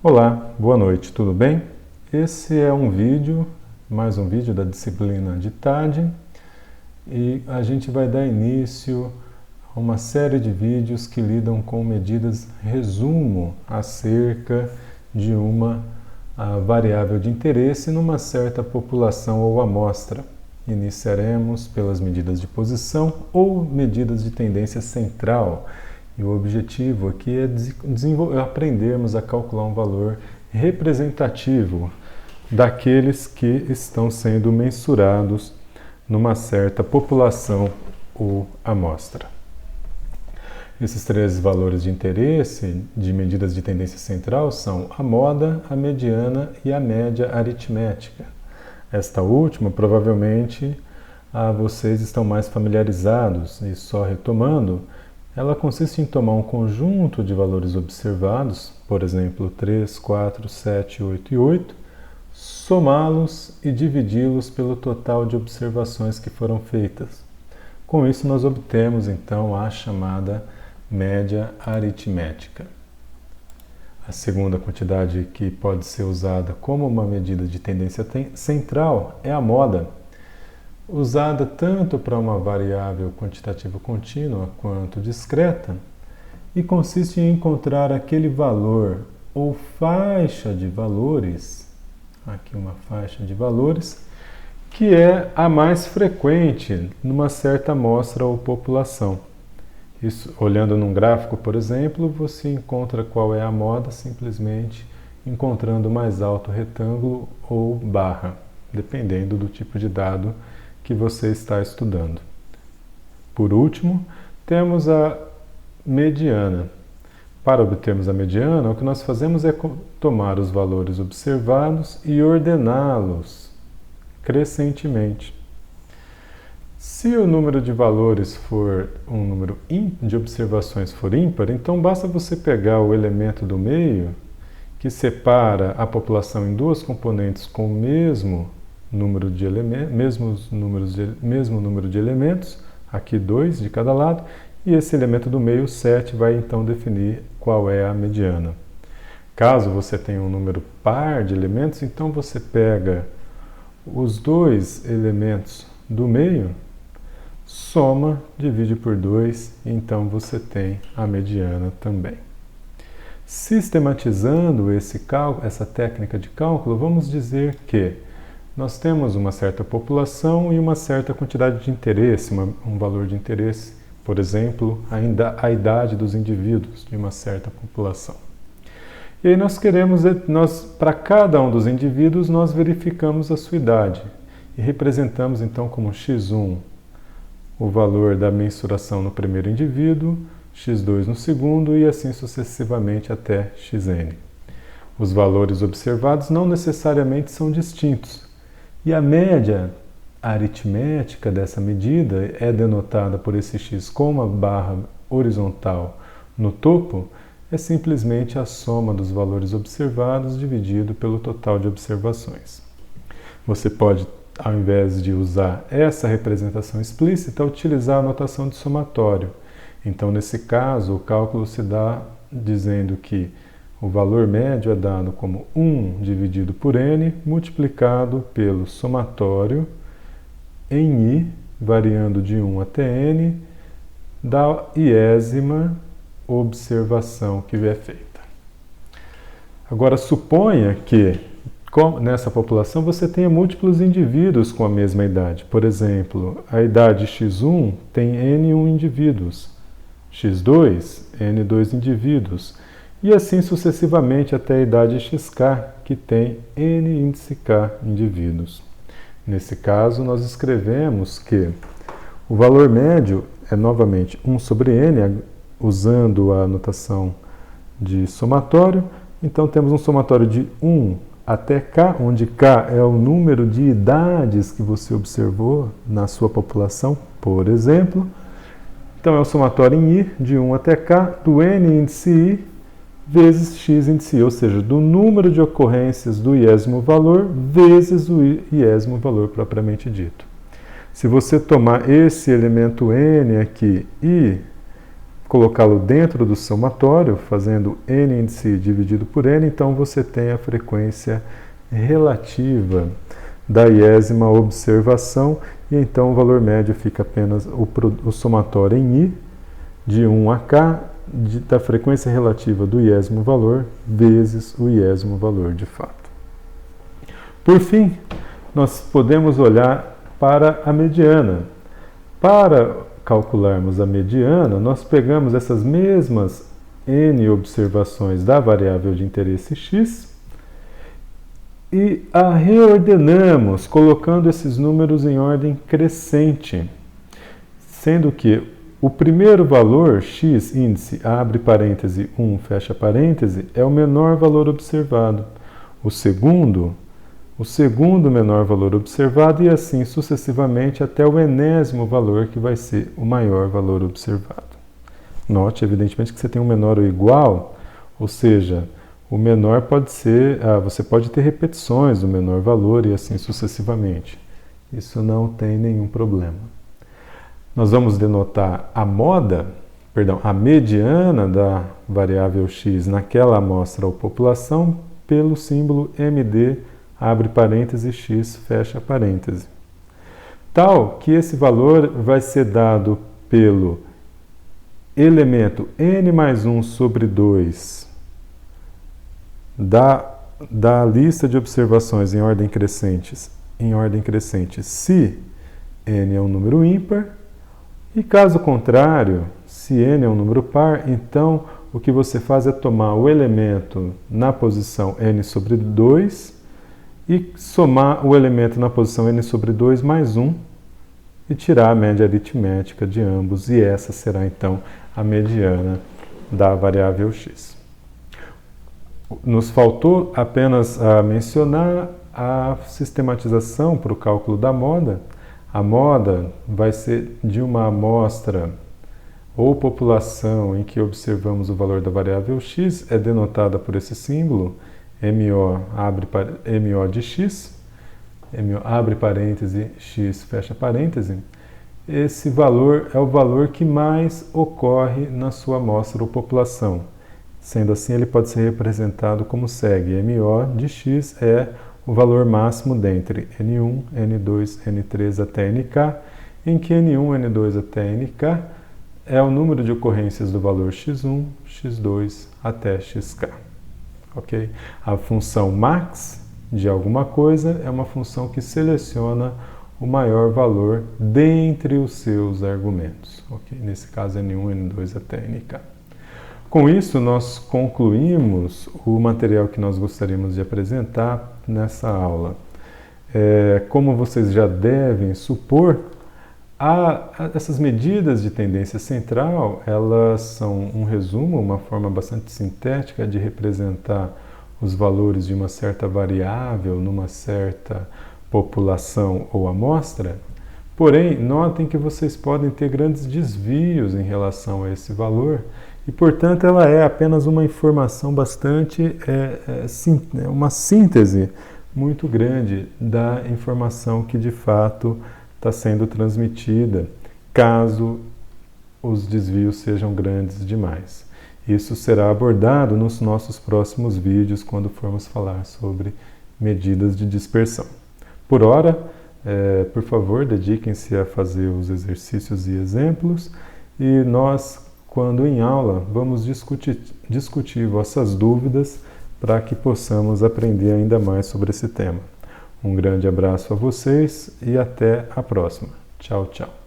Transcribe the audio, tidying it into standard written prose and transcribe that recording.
Olá, boa noite, tudo bem? Esse é mais um vídeo da disciplina de TAD e a gente vai dar início a uma série de vídeos que lidam com medidas resumo acerca de uma variável de interesse numa certa população ou amostra. Iniciaremos pelas medidas de posição ou medidas de tendência central. E o objetivo aqui é aprendermos a calcular um valor representativo daqueles que estão sendo mensurados numa certa população ou amostra. Esses três valores de interesse de medidas de tendência central são a moda, a mediana e a média aritmética. Esta última, provavelmente, vocês estão mais familiarizados, e só retomando, ela consiste em tomar um conjunto de valores observados, por exemplo, 3, 4, 7, 8 e 8, somá-los e dividi-los pelo total de observações que foram feitas. Com isso, nós obtemos, então, a chamada média aritmética. A segunda quantidade que pode ser usada como uma medida de tendência central é a moda, usada tanto para uma variável quantitativa contínua quanto discreta, e consiste em encontrar aquele valor ou faixa de valores, aqui uma faixa de valores, que é a mais frequente numa certa amostra ou população. Isso, olhando num gráfico, por exemplo, você encontra qual é a moda simplesmente encontrando o mais alto retângulo ou barra, dependendo do tipo de dado que você está estudando. Por último, temos a mediana. Para obtermos a mediana, o que nós fazemos é tomar os valores observados e ordená-los crescentemente. Se o número de valores for um número de observações for ímpar, então basta você pegar o elemento do meio, que separa a população em duas componentes com o mesmo número de mesmo número de elementos, aqui 2 de cada lado, e esse elemento do meio, 7, vai então definir qual é a mediana. Caso você tenha um número par de elementos, então você pega os dois elementos do meio, soma, divide por 2, e então você tem a mediana também. Sistematizando essa técnica de cálculo, vamos dizer que nós temos uma certa população e uma certa quantidade de interesse, um valor de interesse, por exemplo, a idade dos indivíduos de uma certa população. E aí para cada um dos indivíduos, nós verificamos a sua idade e representamos então como x1 o valor da mensuração no primeiro indivíduo, x2 no segundo e assim sucessivamente até xn. Os valores observados não necessariamente são distintos. E a média aritmética dessa medida é denotada por esse x com uma barra horizontal no topo, é simplesmente a soma dos valores observados dividido pelo total de observações. Você pode, ao invés de usar essa representação explícita, utilizar a notação de somatório. Então, nesse caso, o cálculo se dá dizendo que o valor médio é dado como 1 dividido por n, multiplicado pelo somatório em i, variando de 1 até n, da iésima observação que é feita. Agora, suponha que nessa população você tenha múltiplos indivíduos com a mesma idade. Por exemplo, a idade x1 tem n1 indivíduos, x2, n2 indivíduos, e assim sucessivamente até a idade xk, que tem n índice k indivíduos. Nesse caso, nós escrevemos que o valor médio é novamente 1 sobre n, usando a notação de somatório. Então, temos um somatório de 1 até k, onde k é o número de idades que você observou na sua população, por exemplo. Então, é o somatório em i, de 1 até k, do n índice i, vezes x índice i, ou seja, do número de ocorrências do iésimo valor vezes o iésimo valor propriamente dito. Se você tomar esse elemento n aqui e colocá-lo dentro do somatório, fazendo n índice dividido por n, então você tem a frequência relativa da iésima observação, e então o valor médio fica apenas o somatório em i, de 1 a k, da frequência relativa do iésimo valor, vezes o iésimo valor de fato. Por fim, nós podemos olhar para a mediana. Para calcularmos a mediana, nós pegamos essas mesmas n observações da variável de interesse x e a reordenamos, colocando esses números em ordem crescente, sendo que o primeiro valor, x índice, abre parêntese 1, fecha parêntese, é o menor valor observado. O segundo menor valor observado, e assim sucessivamente até o enésimo valor, que vai ser o maior valor observado. Note, evidentemente, que você tem um menor ou igual, ou seja, o menor pode ser, você pode ter repetições do menor valor e assim sucessivamente. Isso não tem nenhum problema. Nós vamos denotar a mediana da variável x naquela amostra ou população pelo símbolo MD, abre parêntese, x, fecha parêntese. Tal que esse valor vai ser dado pelo elemento n mais 1 sobre 2 da lista de observações em ordem crescente, se n é um número ímpar, e caso contrário, se n é um número par, então o que você faz é tomar o elemento na posição n sobre 2 e somar o elemento na posição n sobre 2 mais 1 e tirar a média aritmética de ambos, e essa será então a mediana da variável x. Nos faltou apenas mencionar a sistematização para o cálculo da moda. A moda vai ser de uma amostra ou população em que observamos o valor da variável x, é denotada por esse símbolo, MO de x, MO abre parêntese, x fecha parêntese. Esse valor é o valor que mais ocorre na sua amostra ou população. Sendo assim, ele pode ser representado como segue. MO de x é o valor máximo dentre N1, N2, N3 até Nk, em que N1, N2 até Nk é o número de ocorrências do valor x1, x2 até xk. Okay? A função max de alguma coisa é uma função que seleciona o maior valor dentre os seus argumentos. Okay? Nesse caso, N1, N2 até Nk. Com isso, nós concluímos o material que nós gostaríamos de apresentar nessa aula. Como vocês já devem supor, essas medidas de tendência central, elas são um resumo, uma forma bastante sintética de representar os valores de uma certa variável numa certa população ou amostra. Porém, notem que vocês podem ter grandes desvios em relação a esse valor, e, portanto, ela é apenas uma informação bastante, uma síntese muito grande da informação que, de fato, está sendo transmitida, caso os desvios sejam grandes demais. Isso será abordado nos nossos próximos vídeos, quando formos falar sobre medidas de dispersão. Por ora, por favor, dediquem-se a fazer os exercícios e exemplos, e nós, quando em aula, vamos discutir vossas dúvidas para que possamos aprender ainda mais sobre esse tema. Um grande abraço a vocês e até a próxima. Tchau, tchau.